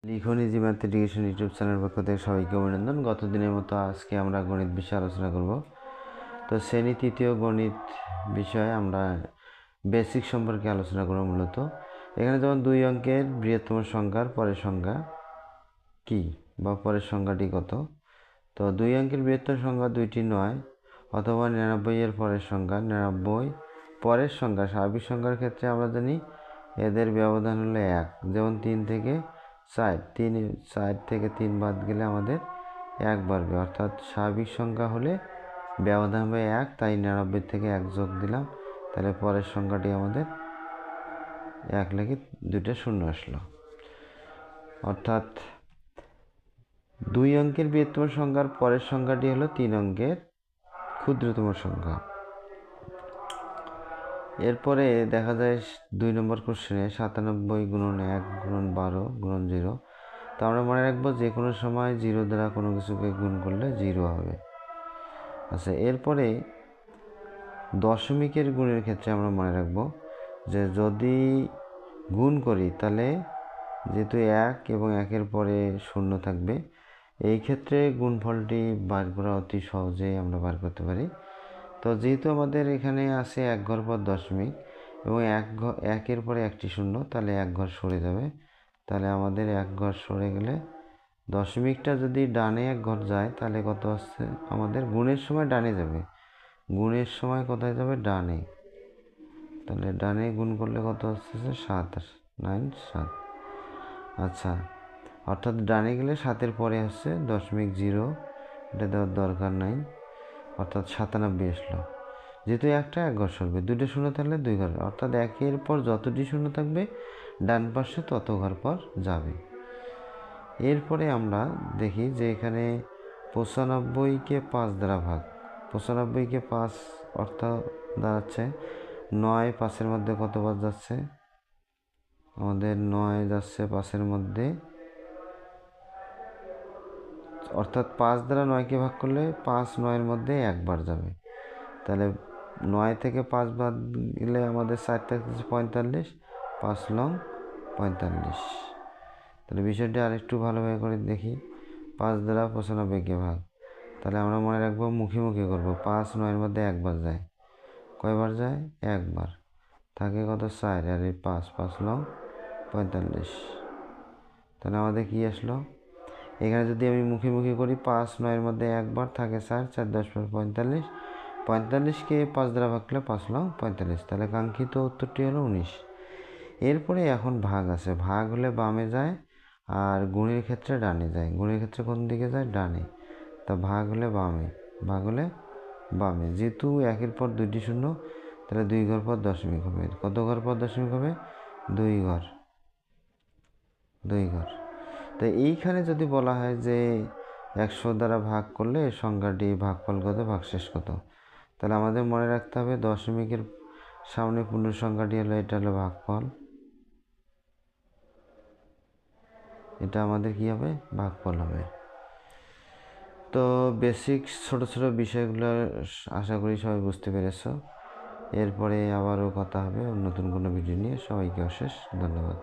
লিখন easy math education YouTube channel পক্ষ থেকে সবাইকে অভিনন্দন। গত দিনের মতো আজকে আমরা গণিত বিষয়ে আলোচনা করব। তো শ্রেণী তৃতীয় গণিত বিষয়ে আমরা বেসিক সম্পর্কে আলোচনা করব। মূলত এখানে যেমন 2 অঙ্কের বৃহত্তম সংখ্যার পরের সংখ্যা কি বা পরের সংখ্যাটি কত। তো 2 অঙ্কের বৃহত্তম সংখ্যা 2টি নয় অথবা 99 এর পরের সংখ্যা 99 পরের সংখ্যা। স্বাভাবিক সংখ্যার ক্ষেত্রে আমরা জানি এদের ব্যবধান হলো 1, যেমন 3 থেকে 4, 4 থেকে 3 বাদ গেলে আমাদের 1 বাড়বে, অর্থাৎ স্বাভাবিক সংখ্যা হলে ব্যবধান হবে 1, তাই 99 থেকে 1 যোগ দিলাম, তাহলে পরের সংখ্যাটি আমাদের 1 লিখে 2টা শূন্য আসলো। অর্থাৎ 2 অঙ্কের বৃহত্তম সংখ্যার পরের সংখ্যাটি হলো 3 অঙ্কের ক্ষুদ্রতম সংখ্যা। এরপরে দেখা যায় 2 নম্বর কোশ্চেনে 97 গুণন 1 গুণন 12 গুণন 0। তো আমরা মনে রাখবো যে কোনো সময় 0 দ্বারা কোনো কিছুকে গুণ করলে 0 হবে। আচ্ছা, এরপরে দশমিকের গুণের ক্ষেত্রে আমরা মনে রাখবো যে যদি গুণ করি তাহলে যেহেতু 1 এবং 1-এর পরে 0 থাকবে, এই ক্ষেত্রে গুণফলটি বার করা অতি সহজেই আমরা বার করতে পারি। তো যেহেতু আমাদের এখানে আছে 1 ঘর পর দশমিক এবং 1-এর পরে একটি 0, তাহলে 1 ঘর সরে যাবে। তাহলে আমাদের 1 ঘর সরে গেলে দশমিকটা যদি ডানে 1 ঘর যায় তাহলে কত আসছে আমাদের, গুণের সময় ডানে যাবে, গুণের সময় কোথায় যাবে, ডানে। তাহলে ডানে গুণ করলে কত আসছে 7, 9, 7। আচ্ছা, অর্থাৎ ডানে গেলে 7-এর পরে আসছে দশমিক 0, এটা দেওয়ার দরকার নাই, অর্থাৎ 97 আসলো। যেহেতু 1 ঘর সরবে, 2টা শূন্য থাকলে 2 ঘর, অর্থাৎ 1-এর পর যতটি শূন্য থাকবে ডান পাশে তত ঘর পর যাবে। এরপরে আমরা দেখি যে এখানে 95কে 5 দ্বারা ভাগ, 95কে 5 অর্থাৎ দাঁড়াচ্ছে 9, 5-এর মধ্যে কতবার যাচ্ছে আমাদের, 9 যাচ্ছে 5-এর মধ্যে, অর্থাৎ 5 দ্বারা 9কে ভাগ করলে 5 9-এর মধ্যে 1 বার যাবে। তাহলে 9 থেকে 5 বাদ গেলে আমাদের 4 থাকতেছে 45, 5 লং 45। তাহলে বিষয়টি আরেকটু ভালোভাবে করে দেখি, 5 দ্বারা 95কে ভাগ, তাহলে আমরা মনে রাখবো মুখে করব। 5 9-এর মধ্যে 1 বার যায়, কয়বার যায়, 1 বার, থাকে কত 4, আর এই 5 লং 45। তাহলে আমাদের কি আসলো, এখানে যদি আমি মুখে করি 5 9-এর মধ্যে 1 বার, থাকে 4, 4 10 45, 45কে 5 দ্বারা ভাগ করলে 5 লং 45, তাহলে কাঙ্ক্ষিত উত্তরটি হলো 19। এরপরে এখন ভাগ আছে, ভাগ হলে বামে যায় আর গুণের ক্ষেত্রে ডানে যায়। গুণের ক্ষেত্রে কোন দিকে যায়, ডানে, তা ভাগ হলে বামে, ভাগ হলে বামে। যেহেতু 1-এর পর 2টি শূন্য, তাহলে 2 ঘর পর দশমিক হবে। কত ঘর পর দশমিক হবে, 2 ঘর, 2 ঘর। তো এইখানে যদি বলা হয় যে 100 দ্বারা ভাগ করলে সংখ্যাটি ভাগফল কত, ভাগশেষ কত, তাহলে আমাদের মনে রাখতে হবে দশমিকের সামনে পূর্ণ সংখ্যাটি হলো, এটা হলো ভাগফল, এটা আমাদের কি হবে, ভাগফল হবে। তো বেসিক ছোট বিষয়গুলো আশা করি সবাই বুঝতে পেরেছো। এরপরে আবারও কথা হবে নতুন কোনো ভিডিও নিয়ে। সবাইকে অশেষ ধন্যবাদ।